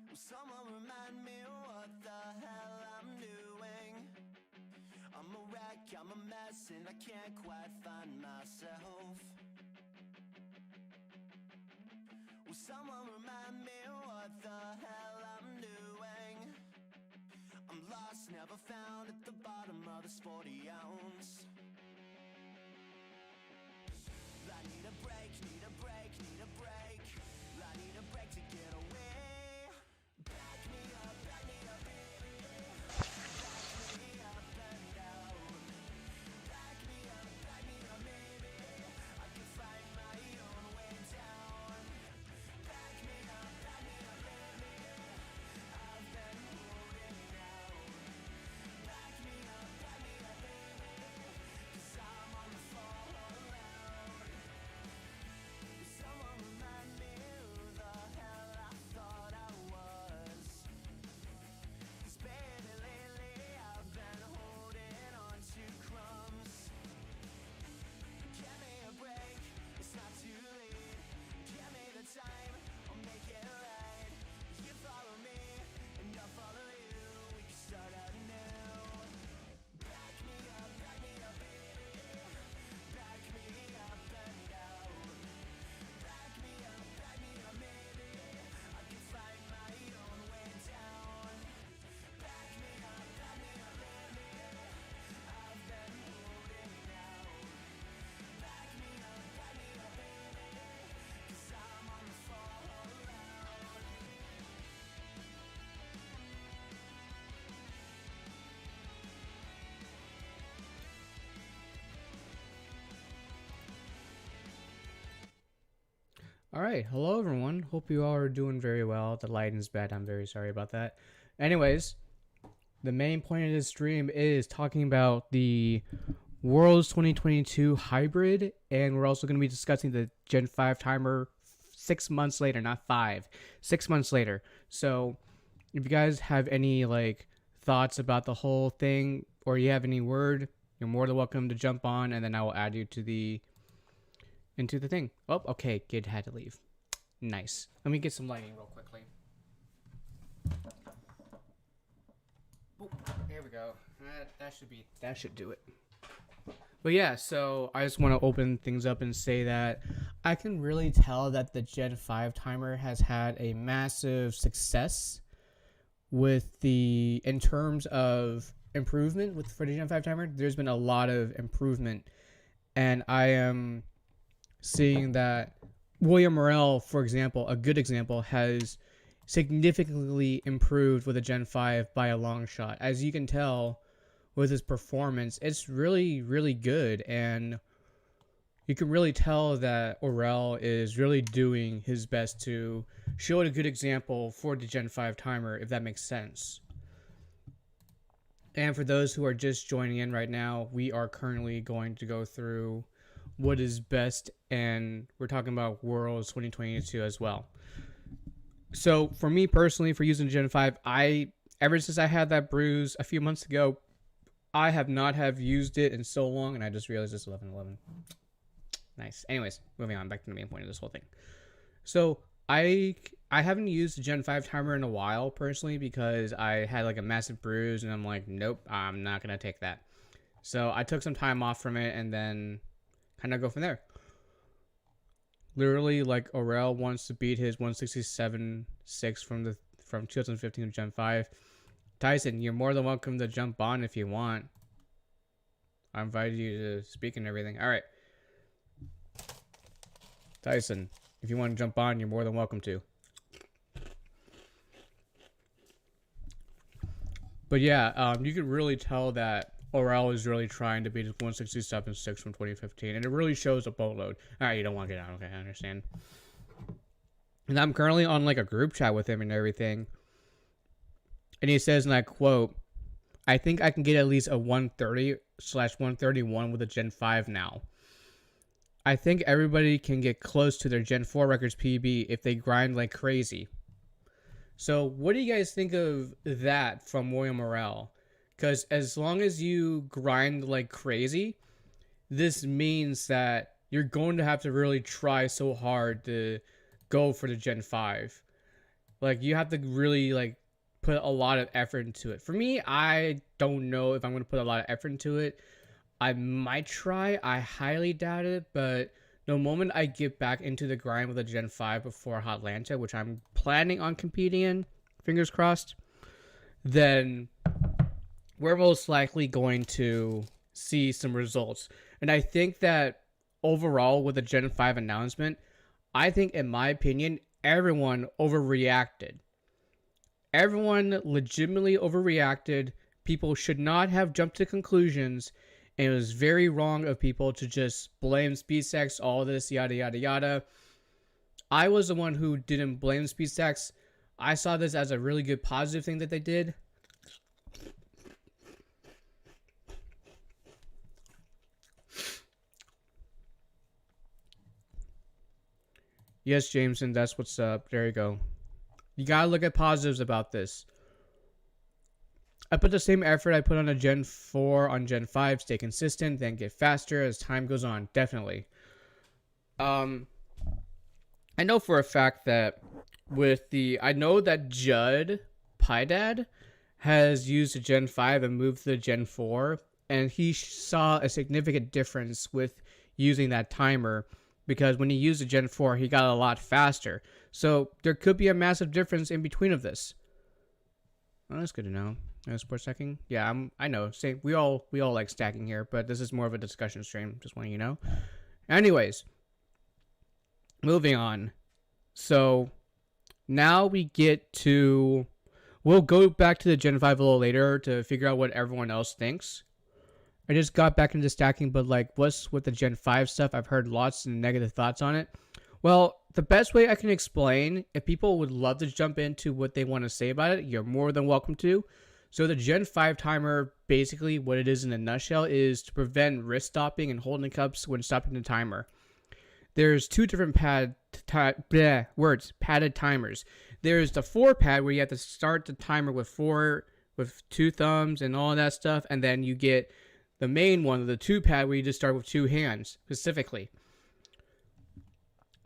Will someone remind me what the hell I'm doing? I'm a wreck, I'm a mess, and I can't quite find myself. Will someone remind me what the hell I'm doing? I'm lost, never found at the bottom of this 40 ounce. I need a break, need a break, need a break. I need a break to get away. Back me up, baby. Back me up and down. Back me up, maybe. I can find my own way down. Back me up, baby. I've been holding out. Back me up, baby. 'Cause I'm on the fall around. Someone remind me who the hell I thought I was. 'Cause baby, lately I've been holding on to crumbs. Give me a break, it's not too late. Give me the time, I'll make it right. You follow me, and I'll follow you. We can start out new. Back me up, baby. Back me up and down. Back me up, maybe. I can find my own way down. Back me up, baby. I've been holding out. Back me up, baby. 'Cause I'm on the fall around. All right, hello everyone. Hope you all are doing very well. The lighting is bad. I'm very sorry about that. Anyways, the main point of this stream is talking about the Worlds 2022 hybrid, and we're also going to be discussing the Gen 5 timer 6 months later, not 5, 6 months later. So, if you guys have any thoughts about the whole thing, or you have any word, you're more than welcome to jump on, and then I will add you to into the thing. Oh, okay, kid had to leave. Nice. Let me get some lighting real quickly. Oh, here we go. That should do it. But yeah, so I just want to open things up and say that I can really tell that the Gen 5 timer has had a massive success in terms of improvement for the Gen 5 timer. There's been a lot of improvement, and I am seeing that William Morrell, for example, a good example, has significantly improved with a Gen 5 by a long shot. As you can tell with his performance, it's really, really good, and you can really tell that Orel is really doing his best to show a good example for the Gen 5 timer, if that makes sense. And for those who are just joining in right now, we are currently going to go through what is best, and we're talking about Worlds 2022 as well. So for me personally, for using Gen 5, ever since I had that bruise a few months ago, I have not used it in so long, and I just realized it's 11:11. Nice. Anyways, moving on back to the main point of this whole thing. So I haven't used the Gen 5 timer in a while personally, because I had a massive bruise, and I'm like, nope, I'm not gonna take that. So I took some time off from it, and then kind of go from there. Literally, Orel wants to beat his 167.6 from 2015 of Gen 5. Tyson, you're more than welcome to jump on if you want. I invited you to speak and everything. All right, Tyson, if you want to jump on, you're more than welcome to. But yeah, you can really tell that Orel is really trying to beat his 167.6 from 2015, and it really shows a boatload. All right, you don't want to get out. Okay, I understand. And I'm currently on a group chat with him and everything, and he says, and I quote, "I think I can get at least a 130/131 with a Gen 5 now. I think everybody can get close to their Gen 4 records PB if they grind like crazy." So what do you guys think of that from William Morrell? Because as long as you grind like crazy, this means that you're going to have to really try so hard to go for the Gen 5. Like you have to really like put a lot of effort into it. For me, I don't know if I'm going to put a lot of effort into it. I might try. I highly doubt it, but the moment I get back into the grind with a Gen 5 before Hotlanta, which I'm planning on competing in, fingers crossed, then we're most likely going to see some results. And I think that overall, with the Gen 5 announcement, I think, in my opinion, everyone overreacted. Everyone legitimately overreacted. People should not have jumped to conclusions. And it was very wrong of people to just blame SpeedStacks, all this, yada, yada, yada. I was the one who didn't blame SpeedStacks. I saw this as a really good positive thing that they did. Yes, Jameson, that's what's up. There you go. You gotta look at positives about this. I put the same effort I put on a Gen 4 on Gen 5, stay consistent, then get faster as time goes on. Definitely. I know for a fact that I know that Judd Pydad has used a Gen 5 and moved to the Gen 4, and he saw a significant difference with using that timer because when he used a Gen 4, he got a lot faster. So there could be a massive difference in between of this. Oh, that's good to know. Sports stacking? Yeah, I know. Same. We all like stacking here, but this is more of a discussion stream. Just want you to know. Anyways, moving on. So now we get to. We'll go back to the Gen 5 a little later to figure out what everyone else thinks. I just got back into stacking, but like, what's with the Gen 5 stuff? I've heard lots of negative thoughts on it. Well, the best way I can explain, if people would love to jump into what they want to say about it, you're more than welcome to. So the Gen 5 timer, basically what it is in a nutshell, is to prevent wrist stopping and holding cups when stopping the timer. There's two different padded timers. There's the 4-pad where you have to start the timer with 2 thumbs and all that stuff, and then you get the main one, the 2-pad, where you just start with 2 hands specifically.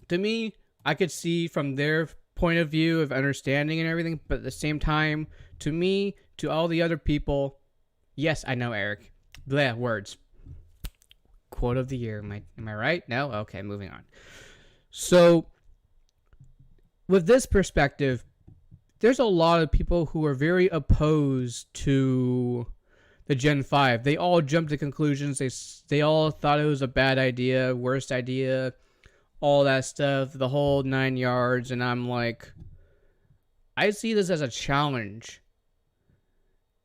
To me, I could see from their point of view of understanding and everything, but at the same time, to me, to all the other people, yes, I know, Eric. Blah, words. Quote of the year. Am I right? No? Okay, moving on. So, with this perspective, there's a lot of people who are very opposed to the Gen 5. They all jumped to conclusions. They all thought it was a bad idea, worst idea, all that stuff, the whole 9 yards, and I'm like, I see this as a challenge.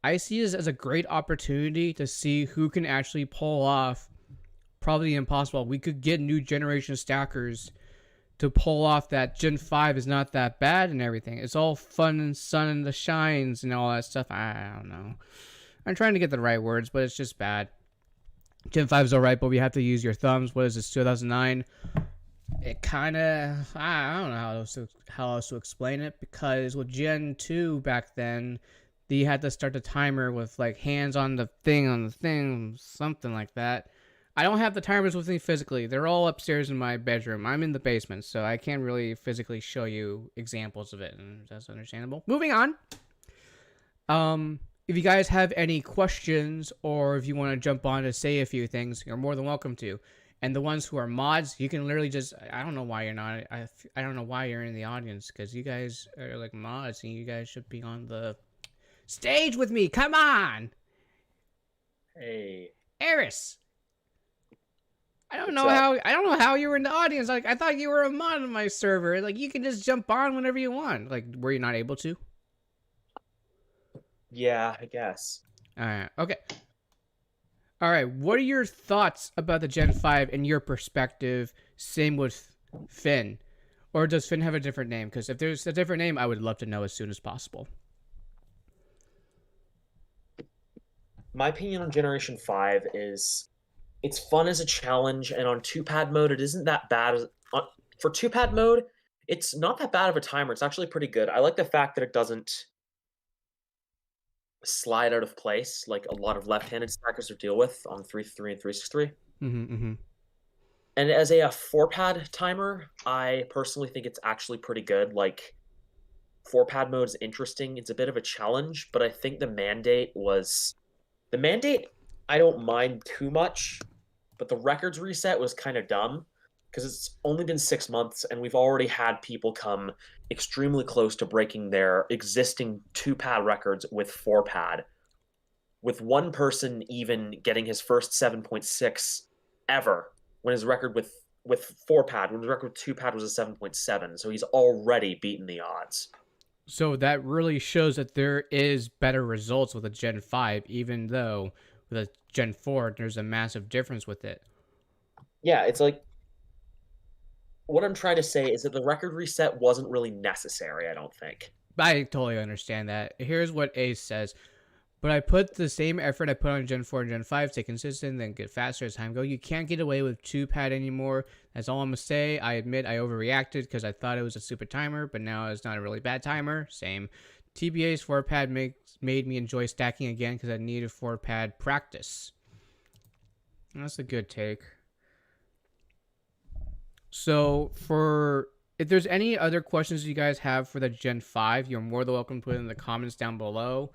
I see this as a great opportunity to see who can actually pull off probably impossible. We could get new generation stackers to pull off that Gen 5 is not that bad and everything. It's all fun and sun and the shines and all that stuff. I don't know. I'm trying to get the right words, but it's just bad. Gen 5 is alright, but we have to use your thumbs. What is this, 2009? It kind of, I don't know how else to explain it, because with Gen 2 back then, you had to start the timer with like hands on the thing, something like that. I don't have the timers with me physically. They're all upstairs in my bedroom. I'm in the basement, so I can't really physically show you examples of it, and that's understandable. Moving on. If you guys have any questions or if you want to jump on to say a few things, you're more than welcome to. And the ones who are mods, you can literally just, I don't know why you're not, I don't know why you're in the audience, because you guys are like mods and you guys should be on the stage with me. Come on. Hey. Eris. I don't know how you were in the audience. Like, I thought you were a mod on my server. Like, you can just jump on whenever you want. Like, were you not able to? Yeah, I guess. Alright, okay. Alright, what are your thoughts about the Gen 5 and your perspective? Same with Finn. Or does Finn have a different name? Because if there's a different name, I would love to know as soon as possible. My opinion on Generation 5 is it's fun as a challenge, and on 2-pad mode, it isn't that bad. For 2-pad mode, it's not that bad of a timer. It's actually pretty good. I like the fact that it doesn't slide out of place like a lot of left-handed stackers will deal with on 3-3 and 3-6-3. And as a 4-pad timer, I personally think it's actually pretty good. Like, 4 pad mode is interesting. It's a bit of a challenge, but I think the mandate I don't mind too much, but the records reset was kind of dumb because it's only been 6 months and we've already had people come extremely close to breaking their existing 2 pad records with 4 pad, with one person even getting his first 7.6 ever when his record with 4 pad, when his record with 2 pad was a 7.7. So he's already beaten the odds. So that really shows that there is better results with a Gen 5, even though with a Gen 4, there's a massive difference with it. Yeah, it's like, what I'm trying to say is that the record reset wasn't really necessary, I don't think. I totally understand that. Here's what Ace says. But I put the same effort I put on Gen 4 and Gen 5, stay consistent, then get faster as time goes. You can't get away with 2 pad anymore. That's all I'm going to say. I admit I overreacted because I thought it was a super timer, but now it's not a really bad timer. Same. TBA's 4 pad made me enjoy stacking again because I needed 4 pad practice. That's a good take. So, if there's any other questions you guys have for the Gen 5, you're more than welcome to put it in the comments down below,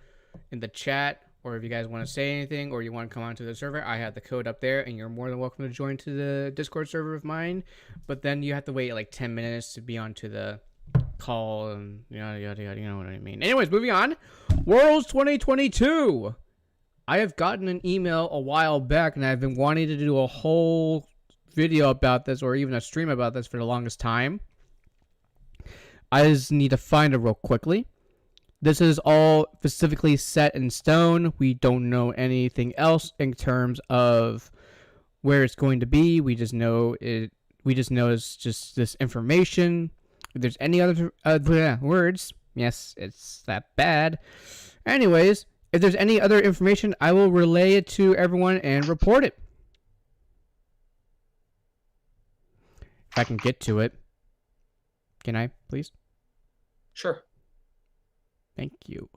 in the chat, or if you guys want to say anything or you want to come onto the server, I have the code up there, and you're more than welcome to join to the Discord server of mine. But then you have to wait like 10 minutes to be onto the call, and yada yada yada. You know what I mean. Anyways, moving on. Worlds 2022. I have gotten an email a while back, and I've been wanting to do a whole video about this, or even a stream about this, for the longest time. I just need to find it real quickly. This is all specifically set in stone. We don't know anything else in terms of where it's going to be. We just know it. We just know it's just this information. If there's any other words, yes, it's that bad. Anyways, if there's any other information, I will relay it to everyone and report it. If I can get to it. Can I, please? Sure. Thank you.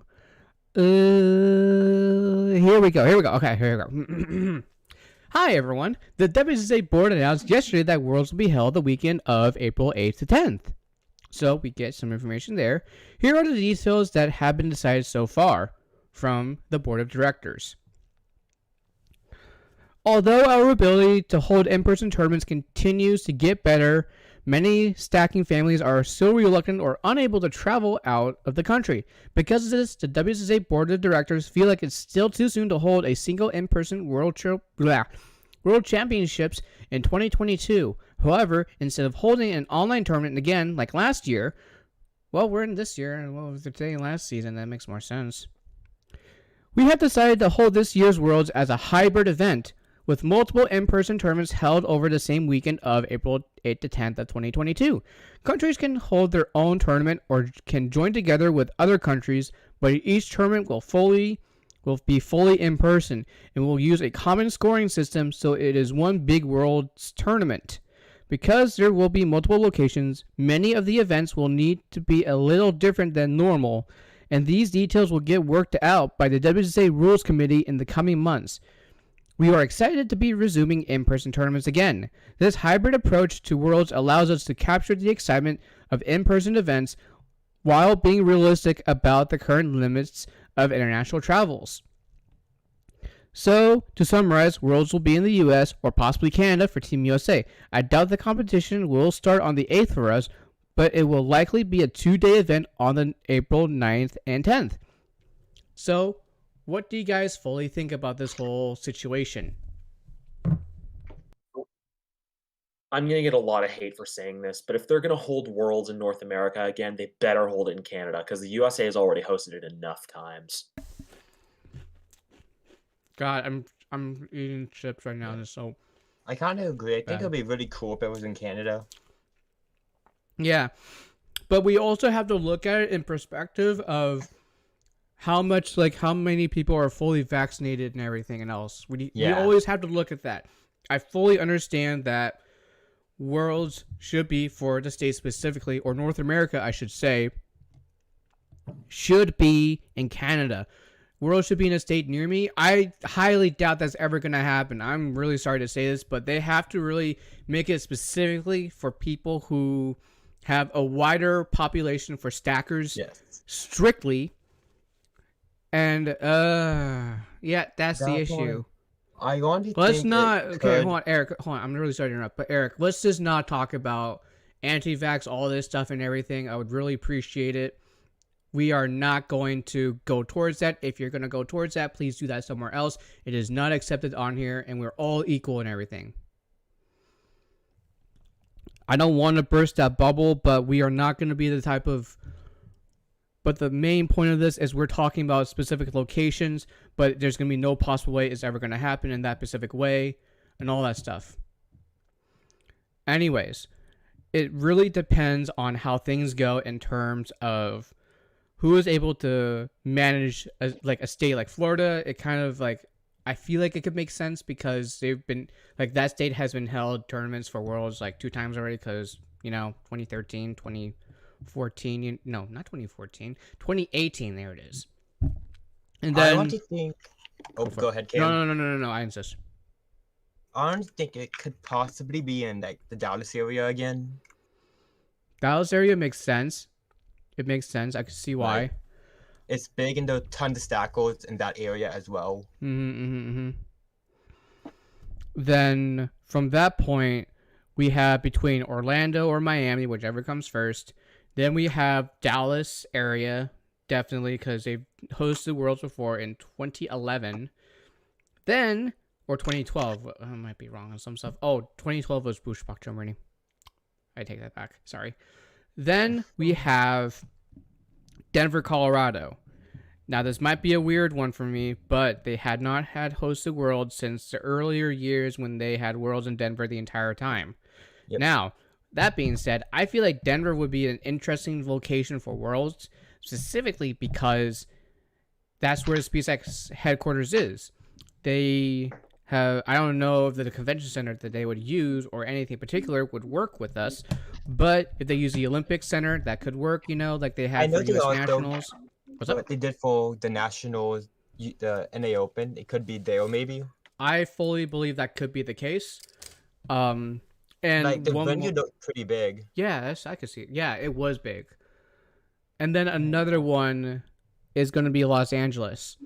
Here we go. Okay, here we go. Hi, everyone. The WSA board announced yesterday that Worlds will be held the weekend of April 8th to 10th. So we get some information there. Here are the details that have been decided so far from the board of directors. Although our ability to hold in-person tournaments continues to get better, many stacking families are still reluctant or unable to travel out of the country. Because of this, the WSA board of directors feel like it's still too soon to hold a single in-person World Championships in 2022. However, instead of holding an online tournament again like last year, well, we're in this year, and what was the day last season? That makes more sense. We have decided to hold this year's Worlds as a hybrid event, with multiple in-person tournaments held over the same weekend of April 8th to 10th of 2022. Countries can hold their own tournament or can join together with other countries, but each tournament will be fully in person and will use a common scoring system, so it is one big Worlds tournament. Because there will be multiple locations, many of the events will need to be a little different than normal, and these details will get worked out by the WSA Rules Committee in the coming months. We are excited to be resuming in-person tournaments again. This hybrid approach to Worlds allows us to capture the excitement of in-person events while being realistic about the current limits of international travels. So, to summarize, Worlds will be in the US or possibly Canada for Team USA. I doubt the competition will start on the 8th for us, but it will likely be a 2-day event on the April 9th and 10th. So, what do you guys fully think about this whole situation? I'm going to get a lot of hate for saying this, but if they're going to hold Worlds in North America again, they better hold it in Canada, because the USA has already hosted it enough times. God, I'm eating chips right now, so I kind of agree. I think it would be really cool if it was in Canada. yeah. But we also have to look at it in perspective of how many people are fully vaccinated and everything and else. We always have to look at that. I fully understand that Worlds should be for the States specifically, or North America, I should say, should be in Canada. Worlds should be in a state near me. I highly doubt that's ever going to happen. I'm really sorry to say this, but they have to really make it specifically for people who have a wider population for stackers Yes. strictly. And yeah, that's the issue. I honestly Let's think not. it Okay, could. hold on, Eric. Hold on. I'm really sorry to interrupt, but Eric, let's just not talk about anti-vax, all this stuff and everything. I would really appreciate it. We are not going to go towards that. If you're going to go towards that, please do that somewhere else. It is not accepted on here, and we're all equal and everything. I don't want to burst that bubble, but we are not going to be the type of... But the main point of this is we're talking about specific locations, but there's going to be no possible way it's ever going to happen in that specific way and all that stuff. Anyways, it really depends on how things go in terms of who is able to manage a state like Florida. It kind of like, I feel like it could make sense because they've been like, that state has been held tournaments for Worlds like 2 times already because, 2013, 2014, no, not 2014, 2018, there it is. And then I honestly think. Oh, go ahead, Cam. No, I insist. I honestly think it could possibly be in like the Dallas area again. Dallas area makes sense. It makes sense. I can see why. Right. It's big and there are tons of stackers in that area as well. Then from that point, we have between Orlando or Miami, whichever comes first. Then we have Dallas area, definitely, because they've hosted Worlds before in 2011. Then, or 2012. I might be wrong on some stuff. Oh, 2012 was Bushbach Germany. I take that back. Sorry. Then we have Denver, Colorado. Now, this might be a weird one for me, but they had not had hosted Worlds since the earlier years when they had Worlds in Denver the entire time. Yep. Now, that being said, I feel like Denver would be an interesting location for Worlds, specifically because that's where the SpaceX headquarters is. They have, I don't know if the convention center that they would use or anything particular would work with us, but if they use the Olympic Center, that could work, like they had for US Nationals. What's up? What they did for the Nationals, the NA Open, it could be there maybe. I fully believe that could be the case. And like the venue looked pretty big. Yeah, I could see it. Yeah, it was big. And then another one is going to be Los Angeles.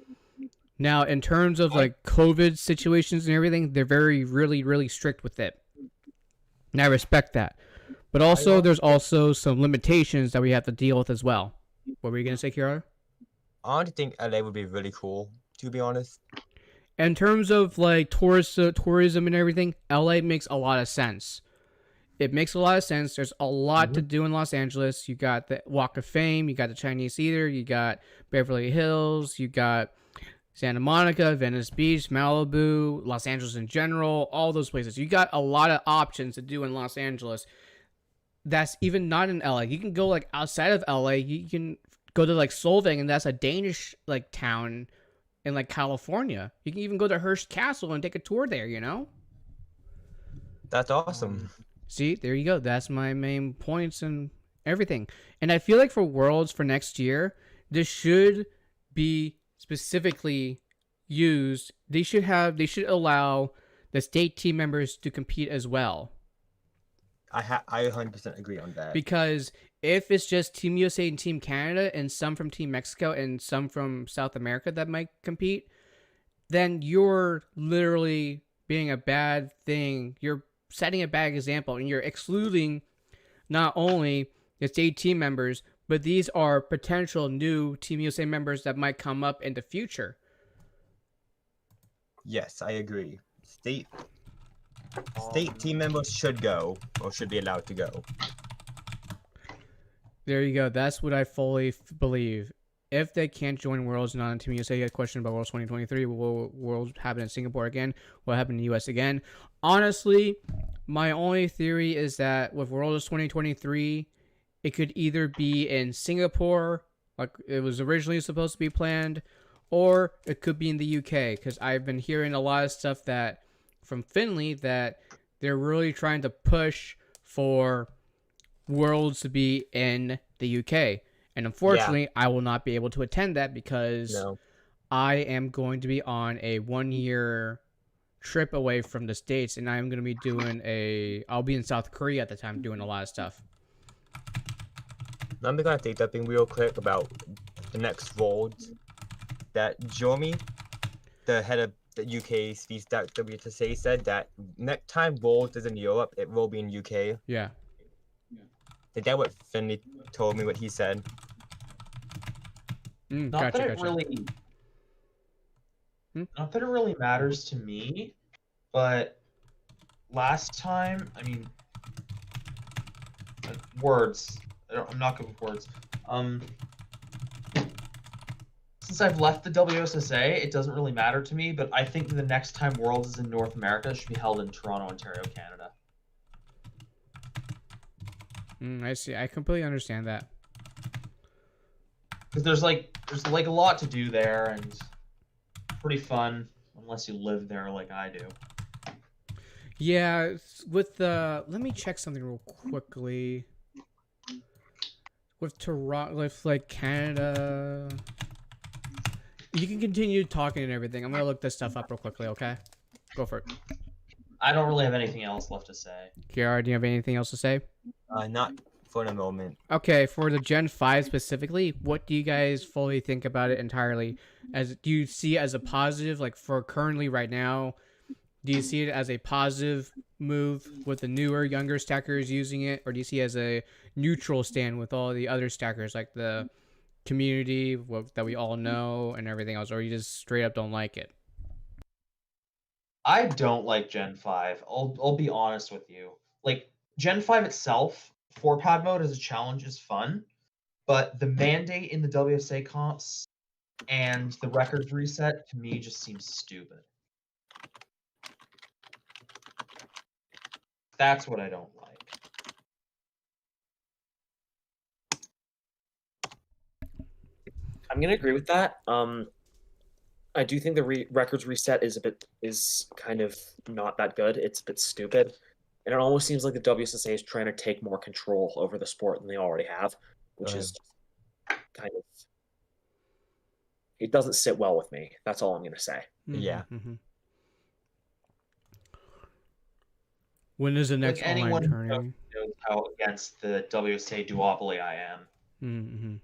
Now, in terms of like COVID situations and everything, they're really, really strict with it. And I respect that. But also, there's also some limitations that we have to deal with as well. What were you going to say, Kiara? I honestly think LA would be really cool, to be honest. In terms of like tourism and everything, LA makes a lot of sense. It makes a lot of sense. There's a lot to do in Los Angeles. You got the Walk of Fame, you got the Chinese Theater, you got Beverly Hills, you got Santa Monica, Venice Beach, Malibu, Los Angeles in general, all those places. You got a lot of options to do in Los Angeles. That's even not in LA. You can go like outside of LA. You can go to like Solvang, and that's a Danish like town in like California. You can even go to Hearst Castle and take a tour there, That's awesome. See, there you go. That's my main points and everything. And I feel like for Worlds for next year, this should be specifically used. They should allow the state team members to compete as well. I 100% agree on that. Because if it's just Team USA and Team Canada and some from Team Mexico and some from South America that might compete, then you're literally being a bad thing. You're setting a bad example and you're excluding not only the state team members, but these are potential new Team USA members that might come up in the future. Yes, I agree. State team members should go or should be allowed to go. There you go. That's what I fully believe. If they can't join Worlds, not on Team USA, you had a question about Worlds 2023. Will Worlds happen in Singapore again? Will happen in the US again? Honestly, my only theory is that with Worlds 2023, it could either be in Singapore, like it was originally supposed to be planned, or it could be in the UK, because I've been hearing a lot of stuff that from Finley that they're really trying to push for Worlds to be in the UK. And unfortunately, I will not be able to attend that because I am going to be on a 1-year trip away from the States, and I'm going to be I'll be in South Korea at the time doing a lot of stuff. Let me say something real quick about the next Worlds. That Jeremy, the head of the UK speech that WSA said that next time Worlds is in Europe, it will be in UK. Yeah. Is that what Finley told me? What he said? Not Gotcha. that it really, not that it really matters to me, but last time, I mean, words. I'm not good with words. Since I've left the WSSA, it doesn't really matter to me, but I think the next time Worlds is in North America, it should be held in Toronto, Ontario, Canada. I see. I completely understand that. Because there's a lot to do there, and pretty fun unless you live there like I do. Yeah, with the let me check something real quickly. With Toronto, with like Canada, you can continue talking and everything. I'm gonna look this stuff up real quickly. Okay, go for it. I don't really have anything else left to say. Kiara, do you have anything else to say? Not for the moment. Okay, for the Gen 5 specifically, what do you guys fully think about it entirely? Do you see it as a positive, like for currently right now, do you see it as a positive move with the newer, younger stackers using it? Or do you see it as a neutral stand with all the other stackers, like the community that we all know and everything else? Or you just straight up don't like it? I don't like Gen 5. I'll be honest with you. Like, Gen 5 itself, 4-pad mode as a challenge is fun, but the mandate in the WSA comps and the records reset to me just seems stupid. That's what I don't like. I'm gonna agree with that. I do think the records reset is kind of not that good. It's a bit stupid, and it almost seems like the WSSA is trying to take more control over the sport than they already have, which is kind of it doesn't sit well with me. That's all I'm gonna say. Yeah. Mm-hmm. When is the next Like online anyone who tournament? knows how against the WSA duopoly I am. Mm-hmm.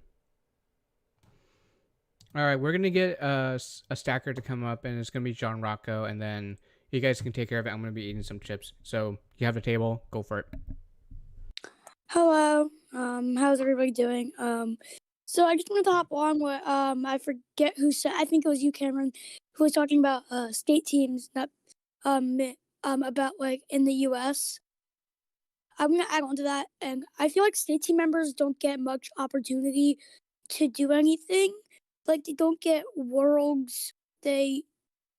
All right, we're gonna get a stacker to come up, and it's gonna be John Rocco, and then you guys can take care of it. I'm gonna be eating some chips, so you have the table. Go for it. Hello. How's everybody doing? So I just wanted to hop on with I forget who said, I think it was you, Cameron, who was talking about state teams that about like in the US. I'm gonna add on to that, and I feel like state team members don't get much opportunity to do anything. Like they don't get worlds, they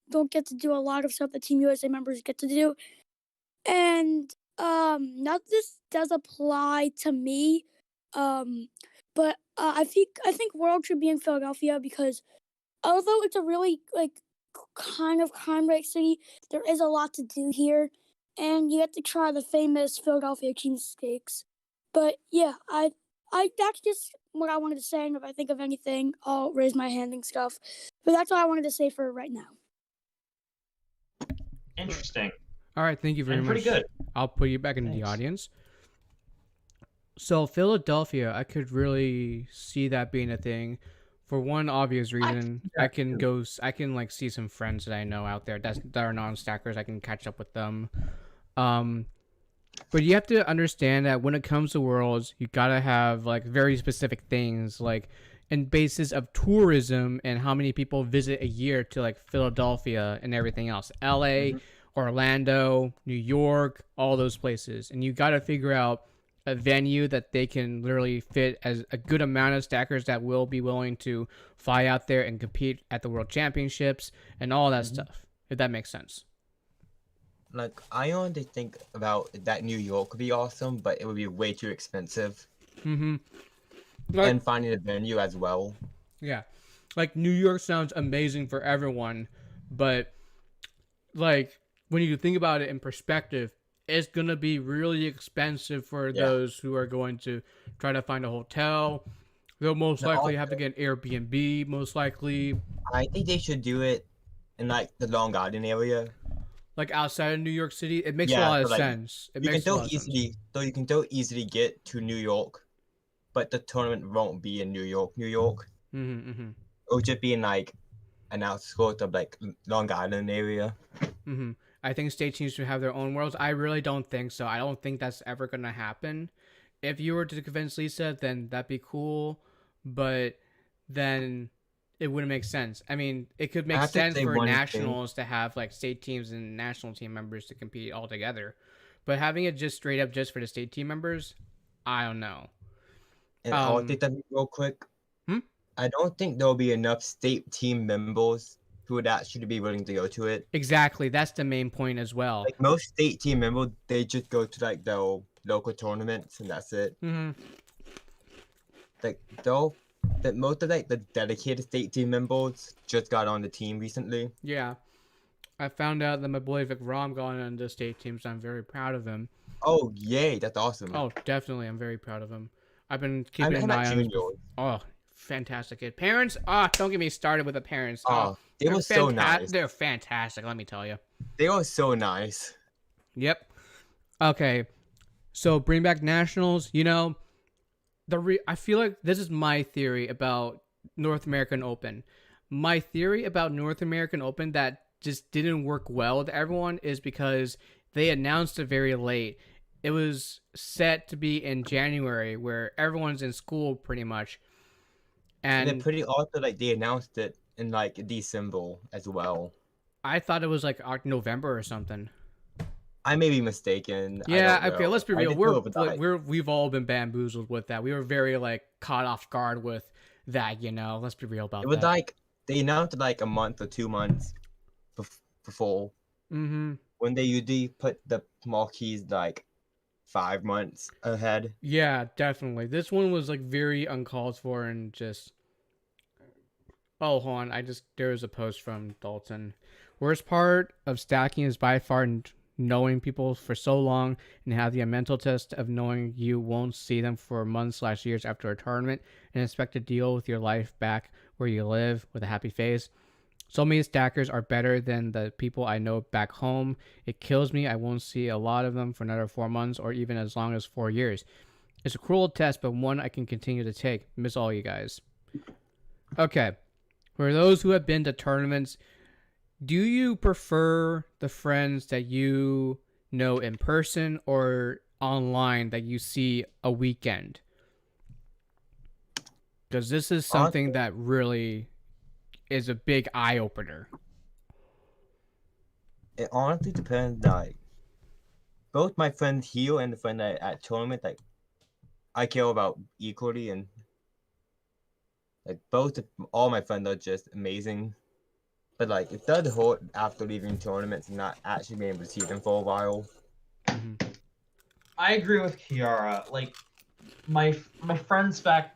don't get to do a lot of stuff that Team USA members get to do. And now this does apply to me. But I think World should be in Philadelphia because although it's a really like kind of crime rate city, there is a lot to do here, and you get to try the famous Philadelphia cheesesteaks. But yeah, I that's just what I wanted to say. And if I think of anything, I'll raise my hand and stuff. But that's all I wanted to say for right now. Interesting. All right, thank you very And much. pretty good. I'll put you back into the audience. So Philadelphia, I could really see that being a thing. For one obvious reason, I can like see some friends that I know out there that are non-stackers. I can catch up with them. But you have to understand that when it comes to Worlds, you gotta have like very specific things, like in basis of tourism and how many people visit a year to like Philadelphia and everything else. LA, Orlando, New York, all those places. And you gotta figure out a venue that they can literally fit as a good amount of stackers that will be willing to fly out there and compete at the World Championships and all that stuff, if that makes sense. Like, I only think about that New York would be awesome, but it would be way too expensive. Mm-hmm. And finding a venue as well. Yeah. Like, New York sounds amazing for everyone, but, like, when you think about it in perspective, it's going to be really expensive for those who are going to try to find a hotel. They'll most likely have to get an Airbnb, most likely. I think they should do it in, like, the Long Island area. Like outside of New York City, it makes a lot of sense. You can still easily get to New York but the tournament won't be in New York, New York. It'll just be in like an outskirts of like Long Island area. I think state teams should have their own worlds. I really don't think so. I don't think that's ever going to happen. If you were to convince Lisa, then that'd be cool, but then it wouldn't make sense. I mean, it could make have to sense say for one thing. nationals to have like state teams and national team members to compete all together, but having it just straight up just for the state team members, I don't know. And I'll take that real quick. I don't think there'll be enough state team members who would actually be willing to go to it. Exactly, that's the main point as well. Like most state team members, they just go to like their local tournaments and that's it. Like that most of like the dedicated state team members just got on the team recently. Yeah, I found out that my boy Vic Rom got on the state team, so I'm very proud of him. Oh yay, that's awesome. Oh, definitely, I'm very proud of him. I've been keeping an eye on him. Oh, fantastic kid. Parents, don't get me started with the parents. They were so nice. They're fantastic, let me tell you. They were so nice. Yep. Okay, so bring back nationals. You know, I feel like this is my theory about North American Open. My theory about North American Open that just didn't work well with everyone is because they announced it very late. It was set to be in January, where everyone's in school pretty much. And they're pretty also like they announced it in like December as well. I thought it was like November or something. I may be mistaken. Yeah, okay, let's be real. We've all been bamboozled with that. We were very like caught off guard with that, you know. Let's be real about that. It was like they announced it like a month or 2 months before. When they usually put the marquees like 5 months ahead. Yeah, definitely. This one was like very uncalled for and just. Oh, hold on. There was a post from Dalton. Worst part of stacking is by far knowing people for so long and have the mental test of knowing you won't see them for months/years after a tournament and expect to deal with your life back where you live with a happy face. So many stackers are better than the people I know back home. It kills me. I won't see a lot of them for another 4 months or even as long as 4 years. It's a cruel test, but one I can continue to take. Miss all you guys. Okay. For those who have been to tournaments, do you prefer the friends that you know in person or online that you see a weekend? Because this is something that really is a big eye-opener. It honestly depends. Like both my friends here and the friend at tournament, like I care about equally, and like all my friends are just amazing. But like it does hurt after leaving tournaments and not actually being able to see them for a while. I agree with Kiara. Like my friends that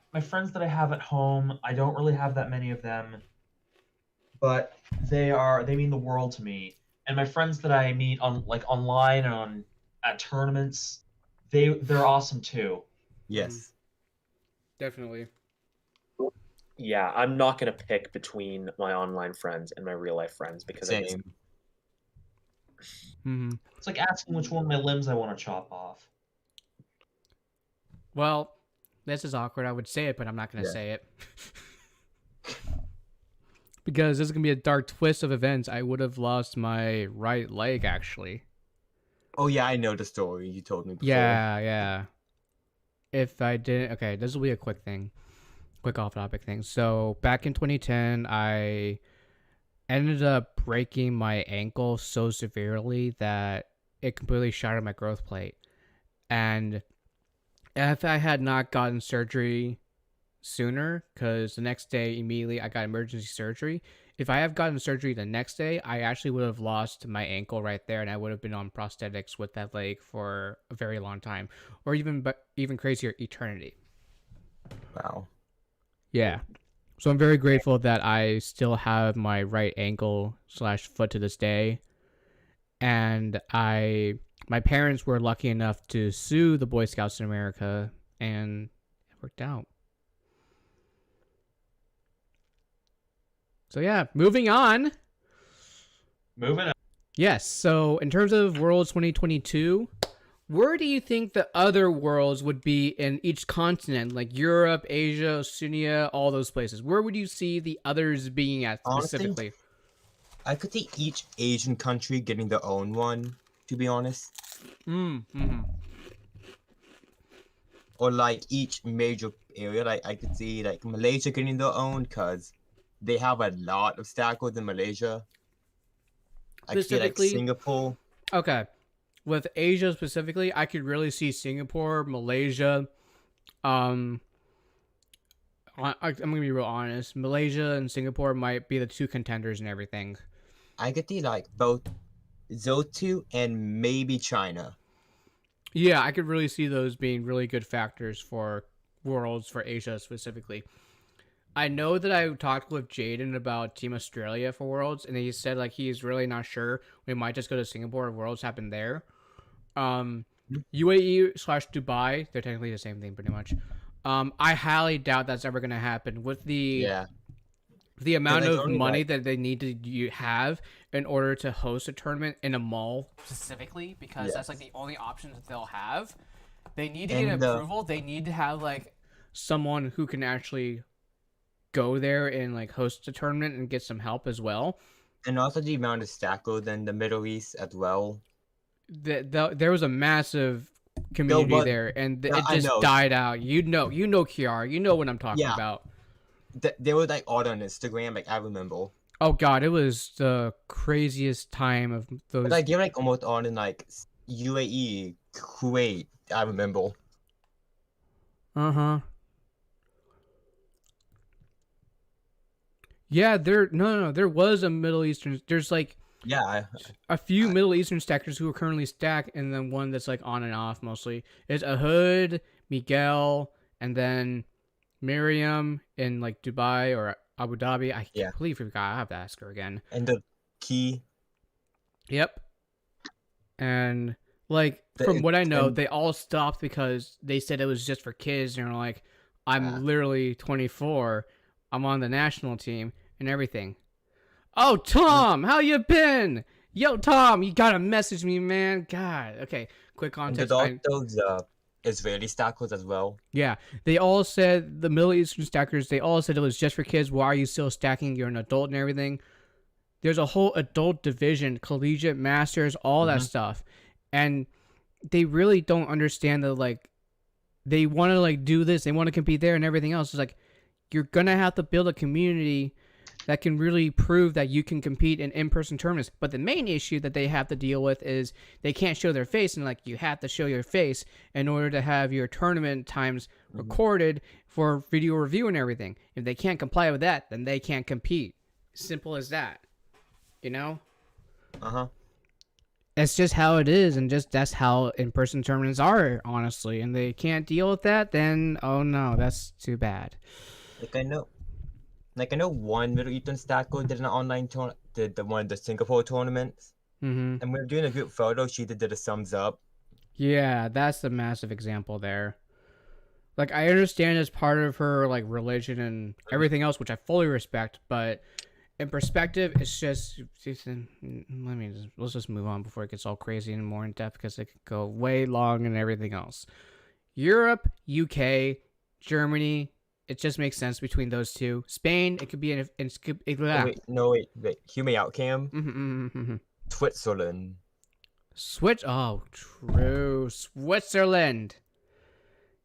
I have at home, I don't really have that many of them, but they mean the world to me. And my friends that I meet on like online and at tournaments, they're awesome too. Yes. Definitely. Yeah, I'm not gonna pick between my online friends and my real life friends because Same. It's like asking which one of my limbs I want to chop off. Well, this is awkward. I would say it, but I'm not going to say it. Because this is going to be a dark twist of events. I would have lost my right leg, actually. Oh, yeah, I know the story. You told me before. Yeah. If I didn't... Okay, this will be a quick thing. Quick off-topic thing. So, back in 2010, I ended up breaking my ankle so severely that it completely shattered my growth plate. And if I had not gotten surgery sooner, because the next day immediately I got emergency surgery, if I have gotten surgery the next day, I actually would have lost my ankle right there, and I would have been on prosthetics with that leg for a very long time, or even crazier, eternity. Wow. Yeah. So I'm very grateful that I still have my right ankle/foot to this day. And my parents were lucky enough to sue the Boy Scouts in America, and it worked out. So yeah, moving on. Moving on. Yes, so in terms of Worlds 2022, Where do you think the other worlds would be in each continent, like Europe, Asia, Oceania, all those places? Where would you see the others being at Honestly, specifically? I could see each Asian country getting their own one, to be honest. Mm-hmm. Or like each major area, like I could see like Malaysia getting their own because they have a lot of stackers in Malaysia. I could see like Specifically, Singapore. okay. With Asia specifically, I could really see Singapore, Malaysia. I'm gonna be real honest. Malaysia and Singapore might be the two contenders and everything. I could see like both those two and maybe China. Yeah, I could really see those being really good factors for worlds for Asia specifically. I know that I talked with Jaden about Team Australia for Worlds, and he said like he's really not sure. We might just go to Singapore if Worlds happen there. UAE/Dubai, they're technically the same thing pretty much. I highly doubt that's ever gonna happen with the amount there's of only, money like- that they need to have in order to host a tournament in a mall specifically, because that's like the only options that they'll have. They need to get And, approval. They need to have like someone who can actually go there and like host a tournament and get some help as well. And also the amount of stackers in the Middle East as well. There was a massive community but- there, and yeah, it I just know. died out. You know, Kiara, you know what I'm talking Yeah. about. They were like all on Instagram, like I remember. Oh God, it was the craziest time of those. But like they're like almost on in like UAE, Kuwait, I remember. Uh-huh. Yeah, there was a Middle Eastern. There's like Yeah, a few Middle Eastern stackers who are currently stacked, and then one that's like on and off mostly. It's Ahud, Miguel, and then Miriam in like Dubai or Abu Dhabi. I Yeah. completely forgot. I have to ask her again. and the key. Yep. And like The- from what I know, and- they all stopped because they said it was just for kids, and they're like, I'm literally 24. I'm on the national team and everything. Oh, Tom, how you been? Yo, Tom, you gotta message me, man. God. Okay, quick And context. there's also Israeli stackers as well. Yeah, they all said, the Middle Eastern stackers, they all said it was just for kids. Why are you still stacking? You're an adult and everything. There's a whole adult division, collegiate, masters, all that stuff. And they really don't understand that, like, they want to, like, do this, they want to compete there and everything else. It's like, you're going to have to build a community that can really prove that you can compete in in-person tournaments. But the main issue that they have to deal with is they can't show their face, and like you have to show your face in order to have your tournament times recorded for video review and everything. If they can't comply with that, then they can't compete. Simple as that. You know? That's just how it is, and just that's how in-person tournaments are, honestly. And they can't deal with that, then oh no, that's too bad. Like I know one Middle Eastern stacker did an online tournament, did one of the Singapore tournaments, Mm-hmm. and we were doing a group photo. She did a thumbs up. Yeah, that's the massive example there. Like, I understand it's part of her, like, religion and everything else, which I fully respect, but in perspective, it's just, let's just move on before it gets all crazy and more in depth, because it could go way long and everything else. Europe, UK, Germany, it just makes sense between those two. Spain, it could be Wait, hear me out, Cam. Switzerland. Oh, true. Switzerland.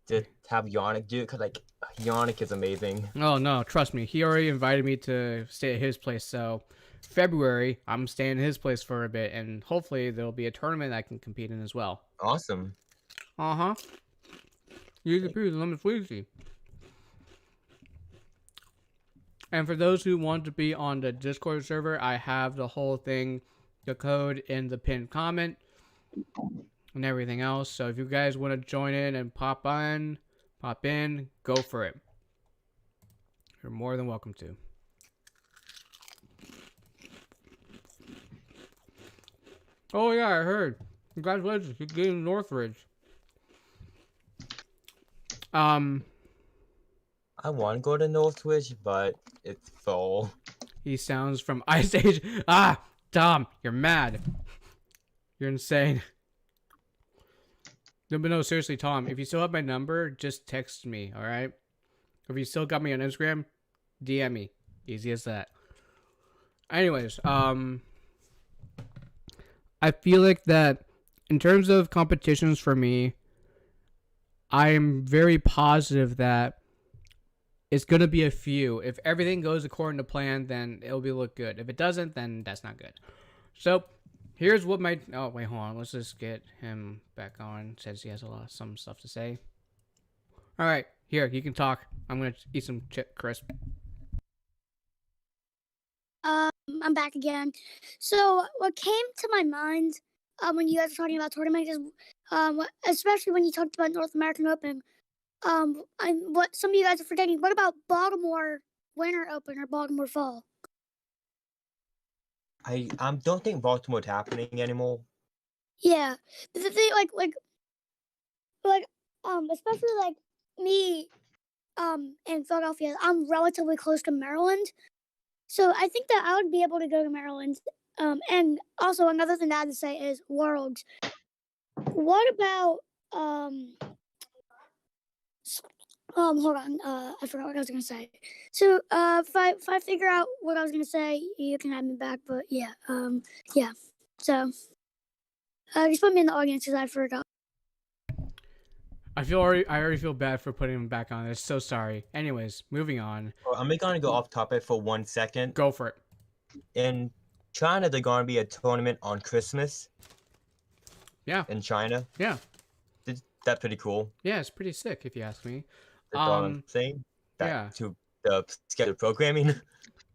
To have Yannick do it, because like Yannick is amazing. Oh no, trust me. He already invited me to stay at his place. So February, I'm staying at his place for a bit, and hopefully there'll be a tournament I can compete in as well. Awesome. Uh-huh. Easy peasy, lemon squeezy. And for those who want to be on the Discord server, I have the whole thing, the code in the pinned comment and everything else. So if you guys want to join in and pop in, go for it. You're more than welcome to. Oh yeah, I heard. Congratulations, you gained Northridge. I want to go to Northwich, but it's full. He sounds from Ice Age. Ah, Dom, you're mad. You're insane. No, but no, seriously, Tom, if you still have my number, just text me, all right? If you still got me on Instagram, DM me. Easy as that. Anyways, I feel like that in terms of competitions for me, I am very positive that it's going to be a few. If everything goes according to plan, then it'll be look good. If it doesn't, then that's not good. So, here's what my... Oh, wait, hold on. Let's just get him back on. Says he has some stuff to say. All right, here, you can talk. I'm going to eat some chip crisp. I'm back again. So what came to my mind when you guys were talking about tournaments is, especially when you talked about North American Open, and what some of you guys are forgetting. What about Baltimore Winter Open or Baltimore Fall? I don't think Baltimore's happening anymore. Yeah, the thing, especially like me, in Philadelphia, I'm relatively close to Maryland, so I think that I would be able to go to Maryland. And also another thing that I had to say is Worlds. What about hold on, I forgot what I was gonna say. So if I figure out what I was gonna say, you can have me back. But yeah, yeah. So just put me in the audience because I forgot. I already feel bad for putting him back on. I'm so sorry. Anyways, moving on. I'm gonna go off topic for 1 second. Go for it. In China, there's gonna be a tournament on Christmas. Yeah. In China. Yeah. That's pretty cool. Yeah, it's pretty sick if you ask me. That's all I'm saying. Back to the scheduled programming.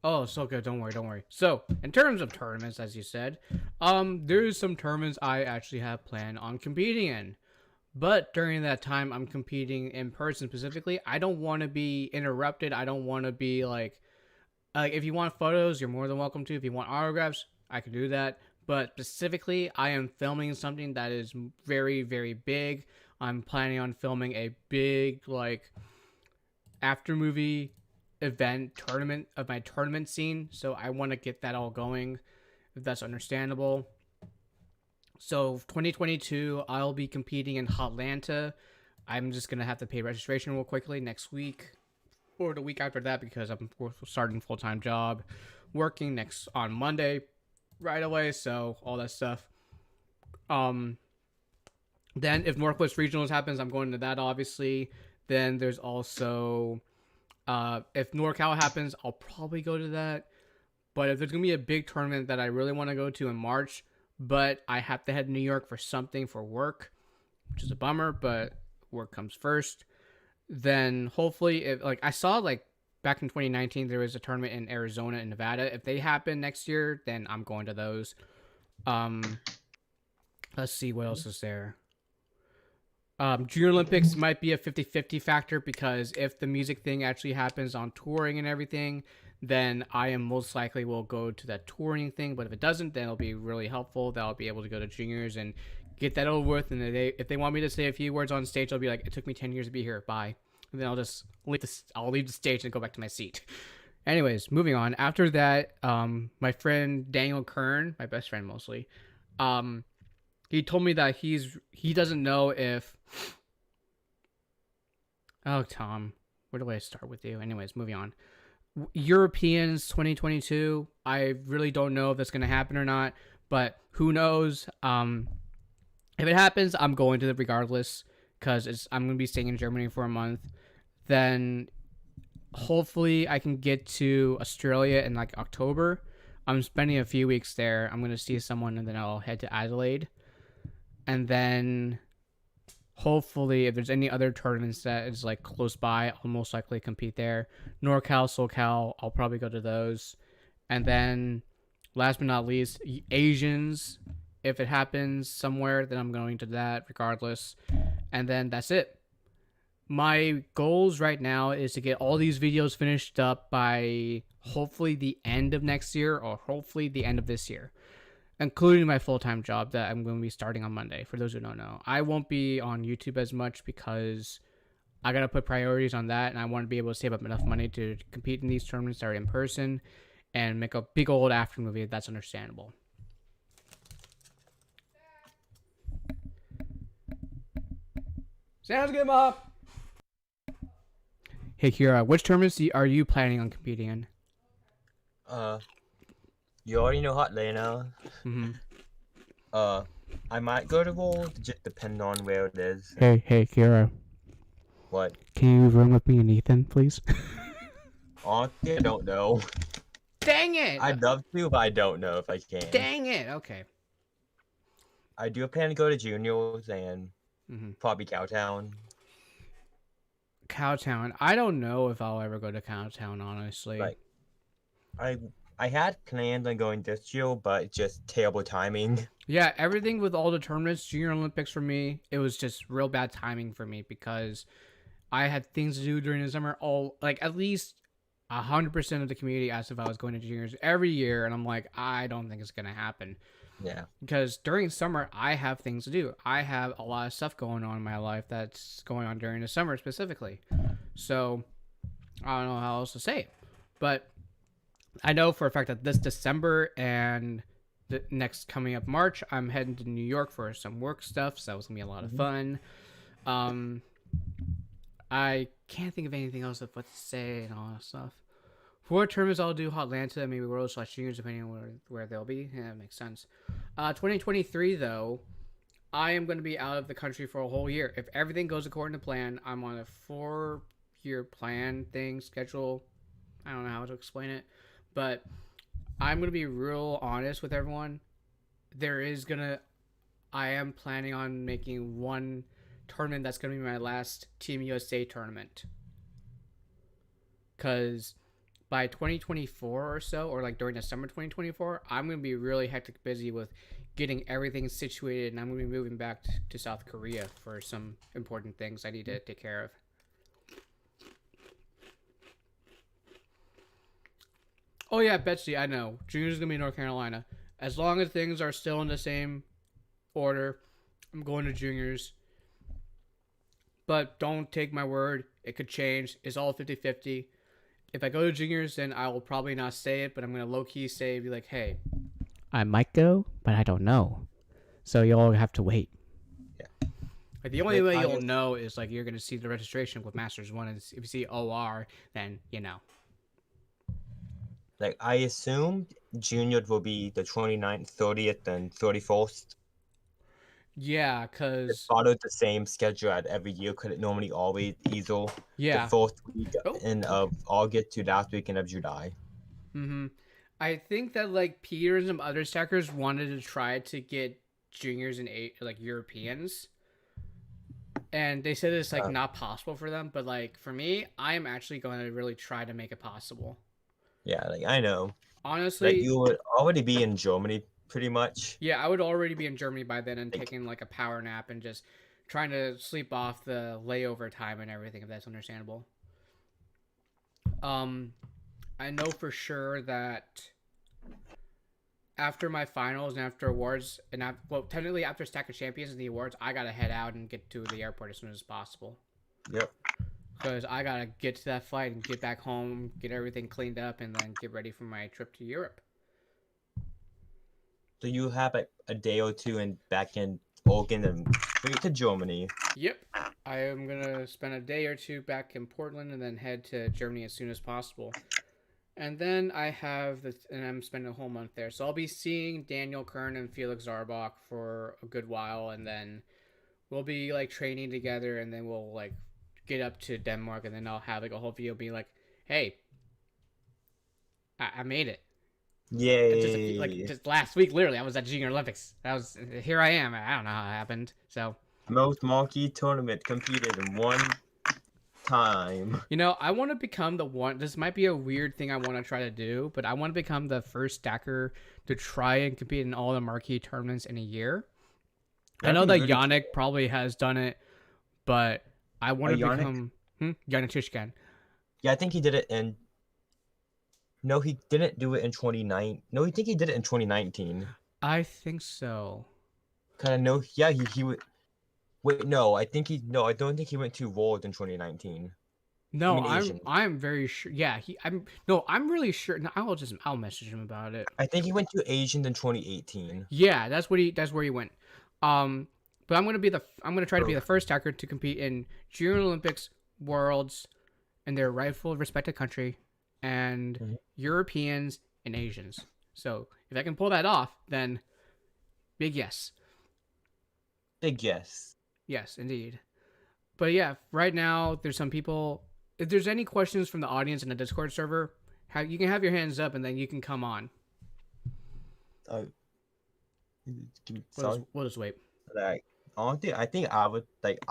Oh, so good. Don't worry. So, in terms of tournaments, as you said, there's some tournaments I actually have planned on competing in. But during that time, I'm competing in person specifically. I don't want to be interrupted. I don't want to be like, if you want photos, you're more than welcome to. If you want autographs, I can do that. But specifically, I am filming something that is very, very big. I'm planning on filming a big, after movie event tournament of my tournament scene. So I want to get that all going, if that's understandable. So 2022, I'll be competing in Atlanta. I'm just going to have to pay registration real quickly next week or the week after that because I'm starting a full-time job, working on Monday right away. So all that stuff. Then if Northwest Regionals happens, I'm going to that obviously. Then there's also, if NorCal happens, I'll probably go to that. But if there's going to be a big tournament that I really want to go to in March, but I have to head to New York for something for work, which is a bummer, but work comes first. Then hopefully, if I saw back in 2019, there was a tournament in Arizona and Nevada. If they happen next year, then I'm going to those. Let's see what else is there. Junior Olympics might be a 50-50 factor because if the music thing actually happens on touring and everything, then I am most likely will go to that touring thing. But if it doesn't, then it'll be really helpful that I'll be able to go to juniors and get that over with. And if they want me to say a few words on stage, I'll be like, it took me 10 years to be here. Bye. And then I'll leave the stage and go back to my seat. Anyways, moving on. After that, my friend Daniel Kern, my best friend mostly, he told me that he doesn't know if... Oh, Tom, where do I start with you? Anyways, moving on. Europeans 2022, I really don't know if that's going to happen or not, but who knows? If it happens, I'm going to it regardless because I'm going to be staying in Germany for a month. Then hopefully I can get to Australia in October. I'm spending a few weeks there. I'm going to see someone and then I'll head to Adelaide. And then hopefully if there's any other tournaments that is close by, I'll most likely compete there. NorCal, SoCal, I'll probably go to those. And then last but not least, Asians. If it happens somewhere, then I'm going to that regardless. And then that's it. My goals right now is to get all these videos finished up by hopefully the end of next year or hopefully the end of this year, including my full-time job that I'm going to be starting on Monday. For those who don't know, I won't be on YouTube as much because I got to put priorities on that, and I want to be able to save up enough money to compete in these tournaments that are in person and make a big old after movie. That's understandable. Sounds good, Ma. Hey, Kira, which tournaments are you planning on competing in? You already know Hotlanta. Mm-hmm. I might go to World, just depending on where it is. Hey, Kira. What? Can you room with me and Ethan, please? Honestly, I don't know. Dang it! I'd love to, but I don't know if I can. Dang it! Okay. I do plan to go to juniors and Mm-hmm. probably Cowtown. Cowtown. I don't know if I'll ever go to Cowtown, honestly. Like, I had planned on going this year, but just terrible timing. Yeah, everything with all the tournaments, Junior Olympics for me, it was just real bad timing for me because I had things to do during the summer. At least 100% of the community asked if I was going to juniors every year, and I'm like, I don't think it's gonna happen. Yeah. Because during summer, I have things to do. I have a lot of stuff going on in my life that's going on during the summer specifically. So I don't know how else to say it, but I know for a fact that this December and the next coming up March, I'm heading to New York for some work stuff, so it's gonna be a lot of fun. I can't think of anything else of what to say and all that stuff. For tournaments, I'll do Hotlanta, maybe World/Juniors, depending on where they'll be. Yeah, that makes sense. 2023, though, I am going to be out of the country for a whole year. If everything goes according to plan, I'm on a 4-year plan thing, schedule. I don't know how to explain it, but I'm going to be real honest with everyone. I am planning on making one tournament that's going to be my last Team USA tournament. Because by 2024 or so, or like during the summer 2024, I'm going to be really hectic busy with getting everything situated, and I'm going to be moving back to South Korea for some important things I need to take care of. Oh yeah, Betsy, I know. Junior's going to be in North Carolina. As long as things are still in the same order, I'm going to juniors. But don't take my word. It could change. It's all 50-50. If I go to juniors, then I will probably not say it, but I'm going to low-key say, be like, hey, I might go, but I don't know. So you'll have to wait. Yeah. Like, the only way you'll know is, like, you're going to see the registration with Masters 1, and if you see OR, then you know. Like, I assume juniors will be the 29th, 30th, and 31st. Yeah, because... It followed the same schedule at every year, because it normally always either the first week of August to last weekend of July. Mm-hmm. I think that, like, Peter and some other stackers wanted to try to get juniors and like Europeans, and they said it's like not possible for them. But like for me, I am actually going to really try to make it possible. Yeah, like I know. Honestly, like you would already be in Germany pretty much. Yeah, I would already be in Germany by then and taking like a power nap and just trying to sleep off the layover time and everything, if that's understandable. I know for sure that after my finals and after awards, and technically after Stack of Champions and the awards, I gotta head out and get to the airport as soon as possible. Yep. Because I gotta get to that flight and get back home, get everything cleaned up, and then get ready for my trip to Europe. So you have a day or two and back in Oregon and straight to Germany. Yep. I am gonna spend a day or two back in Portland and then head to Germany as soon as possible. And then I'm spending a whole month there. So I'll be seeing Daniel Kern and Felix Zarbach for a good while, and then we'll be like training together, and then we'll like get up to Denmark, and then I'll have like a whole video being like, hey, I made it. Yay. Just last week, literally, I was at Junior Olympics. Here I am. I don't know how it happened. So most monkey tournament competed in one time. You know, I want to become the one. This might be a weird thing I want to try to do, but I want to become the first stacker to try and compete in all the marquee tournaments in a year. I know that Yannick probably has done it, but I want to become Yannick Tishkan. Yeah, I think he did it in. No, he didn't do it in 2019. No, I think he did it in 2019. I think so. Kind of no. Yeah, he would. Wait, no. I don't think he went to World in 2019. No, I'm very sure. Yeah, I'm really sure. No, I'll message him about it. I think he went to Asian in 2018. Yeah, that's where he went. But I'm gonna try to be the first stacker to compete in Junior Olympics, Worlds, in their rightful respected country, and Mhm. Europeans and Asians. So if I can pull that off, then big yes. Big yes. Yes, indeed. But yeah, right now there's some people. If there's any questions from the audience in the Discord server, you can have your hands up and then you can come on. Uh, We'll sorry. we'll just wait. Like, honestly, I think I would like.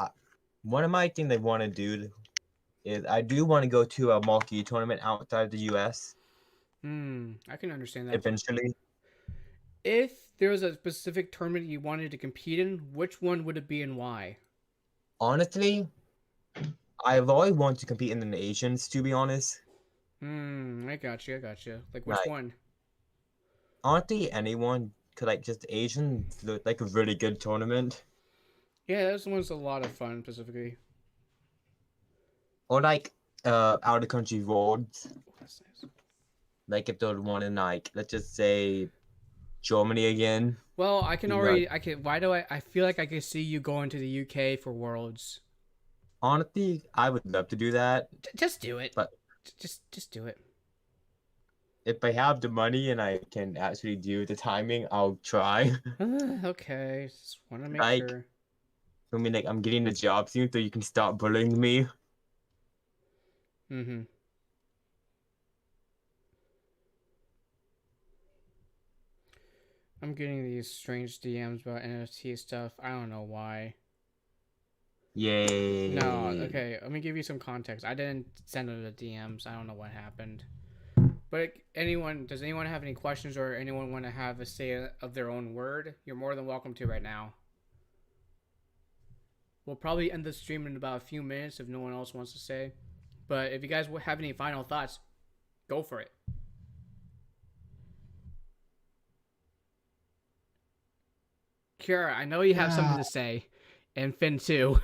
One of my things I want to do is I do want to go to a marquee tournament outside the U.S. I can understand that. eventually. If there was a specific tournament you wanted to compete in, which one would it be and why? Honestly, I've always wanted to compete in the Asians. To be honest, I got you. Like which like one? honestly, anyone could like just Asians look like a really good tournament, Yeah, this one's a lot of fun specifically. or like out of country worlds. Oh, that's nice. Like if there's one in like let's just say Germany again. Well, I can You already. I can. Why do I feel like I can see you going to the UK for Worlds. Honestly, I would love to do that, Just do it. but Just do it. if I have the money and I can actually do the timing, I'll try. Okay, just want to make Like, sure. I mean, like I'm getting a job soon, so you can stop bullying me. Mm-hmm. I'm getting these strange DMs about NFT stuff. I don't know why. Yay. No, okay. Let me give you some context. I didn't send them the DMs. I don't know what happened. But does anyone have any questions or anyone want to have a say of their own word? You're more than welcome to right now. We'll probably end the stream in about a few minutes if no one else wants to say. But if you guys have any final thoughts, go for it. Kira, I know you have something to say, and Finn too.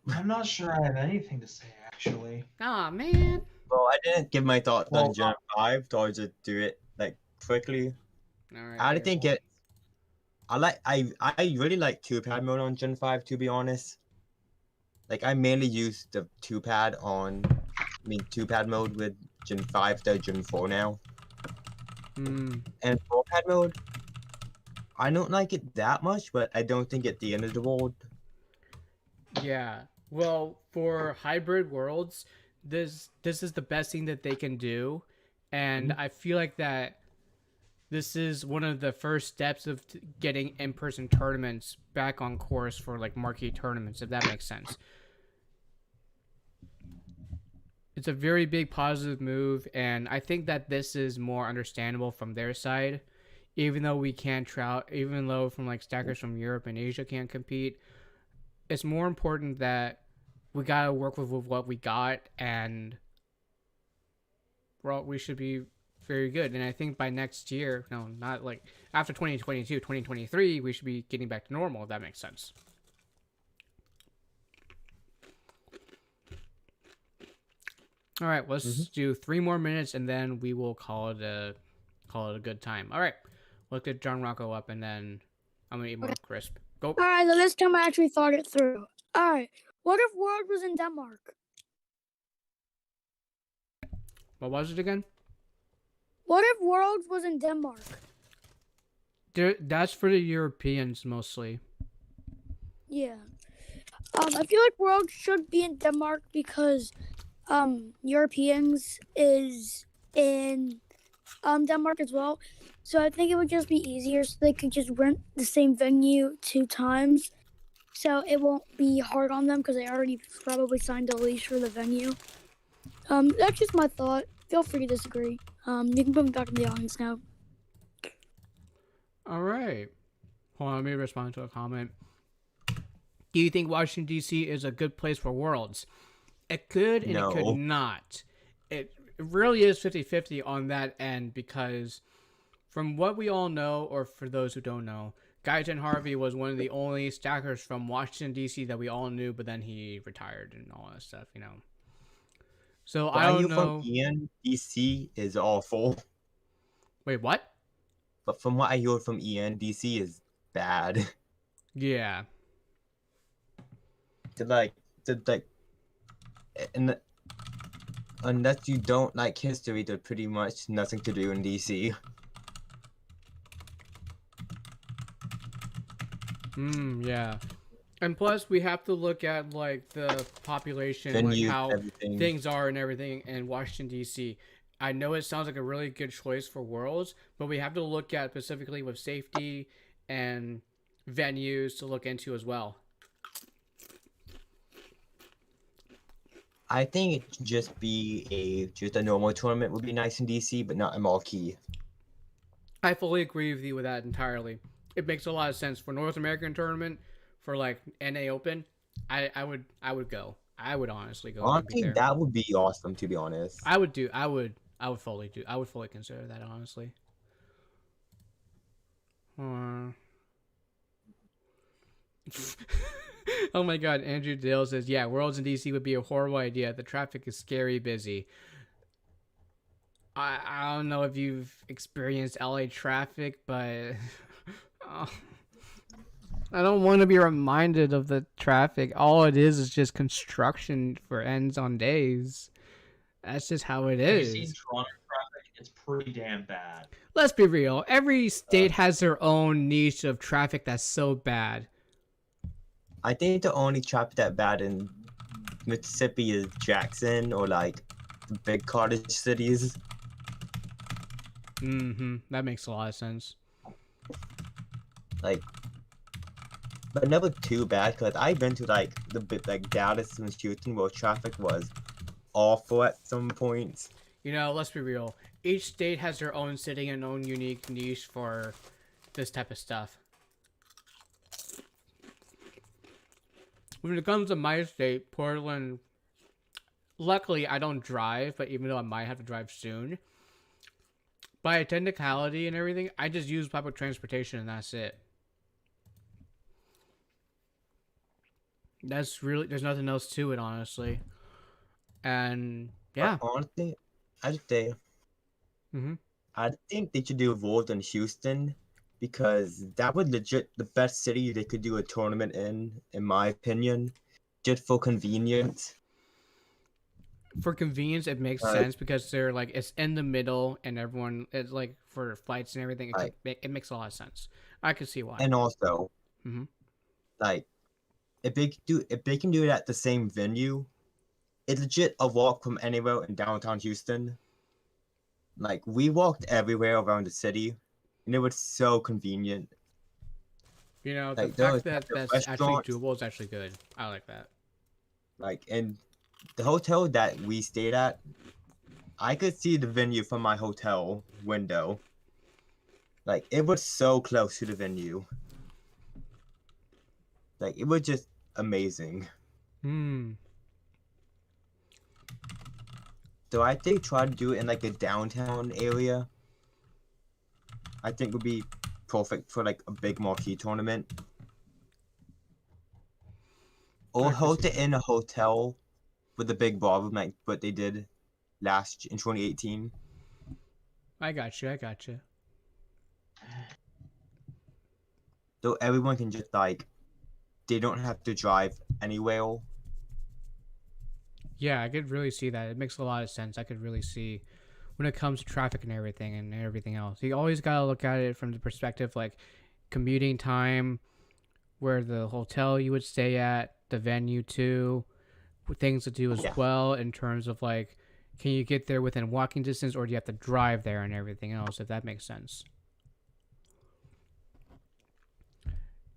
I'm not sure I have anything to say actually. Aw, man. Well, I didn't give my thoughts Well, on Gen 5, so I'll just do it like quickly. All right. I think I really like 2-pad mode on Gen 5, to be honest. Like I mainly use the 2-pad 2-pad mode with Gen 5 instead of Gen 4 now. And 4-pad mode, I don't like it that much, but I don't think it's the end of the world. Yeah. Well, for hybrid worlds, this is the best thing that they can do, and I feel like that this is one of the first steps of getting in-person tournaments back on course for like marquee tournaments, if that makes sense. It's a very big positive move, and I think that this is more understandable from their side, even though we can't even though from like stackers from Europe and Asia can't compete. It's more important that we gotta work with what we got, and we should be very good. And I think by next year, no, not like after 2022, 2023, we should be getting back to normal, if that makes sense. All right, let's do 3 more minutes, and then we will call it a good time. All right, let's get John Rocco up, and then I'm gonna eat more crisp. Go. All right, so this time I actually thought it through. All right, what if World was in Denmark? What was it again? What if Worlds was in Denmark? That's for the Europeans mostly. Yeah. I feel like Worlds should be in Denmark because Europeans is in Denmark as well. So I think it would just be easier so they could just rent the same venue 2 times. So it won't be hard on them because they already probably signed a lease for the venue. That's just my thought. Feel free to disagree. You can put me back in the audience now. All right. Hold on, let me respond to a comment. Do you think Washington, D.C. is a good place for Worlds? It could and it could not. It really is 50-50 on that end because from what we all know, or for those who don't know, Gaijin Harvey was one of the only stackers from Washington, D.C. that we all knew, but then he retired and all that stuff, you know. So I don't know. From Ian, DC is awful. Wait, what? But from what I heard from Ian, DC is bad. Yeah. The and unless you don't like history, there's pretty much nothing to do in DC. Yeah. And plus, we have to look at like the population, like Venues, how everything. things are and everything in Washington D.C. I know it sounds like a really good choice for Worlds, but we have to look at specifically with safety and venues to look into as well. I think it should just be just a normal tournament would be nice in DC, but not a marquee. I fully agree with you with that entirely. It makes a lot of sense for North American tournament, for like NA Open. I would go. I would honestly go compete Honestly, there. that would be awesome, to be honest. I would do. I would fully do. I would fully consider that honestly. Oh my god, Andrew Dale says, yeah, Worlds in DC would be a horrible idea. The traffic is scary busy. I don't know if you've experienced LA traffic, but oh, I don't want to be reminded of the traffic. All it is just construction for ends on days. That's just how it Have you seen is. Toronto traffic? It's pretty damn bad. Let's be real. Every state has their own niche of traffic that's so bad. I think the only traffic that bad in Mississippi is Jackson or like the big cottage cities. That makes a lot of sense. Like, but never too bad because I've been to like the bit like Dallas and Houston where traffic was awful at some points. You know, let's be real. Each state has their own city and own unique niche for this type of stuff. When it comes to my state, Portland, luckily I don't drive, but even though I might have to drive soon, by technicality and everything, I just use public transportation and that's it. That's really, there's nothing else to it, honestly. And yeah. But honestly, I'd say I think they should do a vote in Houston because that would legit the best city they could do a tournament in my opinion, just for convenience. For convenience, it makes sense because they're like it's in the middle, and everyone it's like for flights and everything. It makes a lot of sense. I can see why. And also, like if they can do it at the same venue, it's legit a walk from anywhere in downtown Houston. Like we walked everywhere around the city, and it was so convenient. You know, the Like fact that that's actually restaurants, doable is actually good. I like that. like in the hotel that we stayed at, I could see the venue from my hotel window. Like it was so close to the venue. Like it was just amazing. So I think try to do it in like a downtown area. I think would be perfect for like a big marquee tournament. Or host it in a hotel with a big ballroom like what they did in 2018. I got you. So everyone can just like they don't have to drive anywhere. Yeah, I could really see that. It makes a lot of sense. I could really see when it comes to traffic and everything else. You always gotta look at it from the perspective like commuting time, where the hotel you would stay at, the venue too, things to do as well in terms of like, can you get there within walking distance or do you have to drive there and everything else, if that makes sense.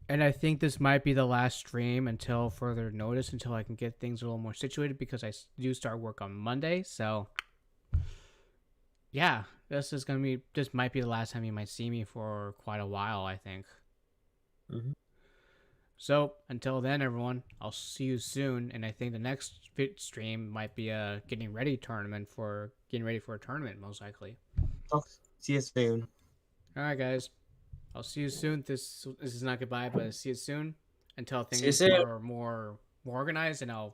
And I think this might be the last stream until further notice, until I can get things a little more situated because I do start work on Monday. So, yeah, this might be the last time you might see me for quite a while, I think. So, until then, everyone, I'll see you soon. And I think the next stream might be a getting ready for a tournament, most likely. Oh, see you soon. All right, guys. I'll see you soon. This is not goodbye, but see you soon. Until things are more organized, and I'll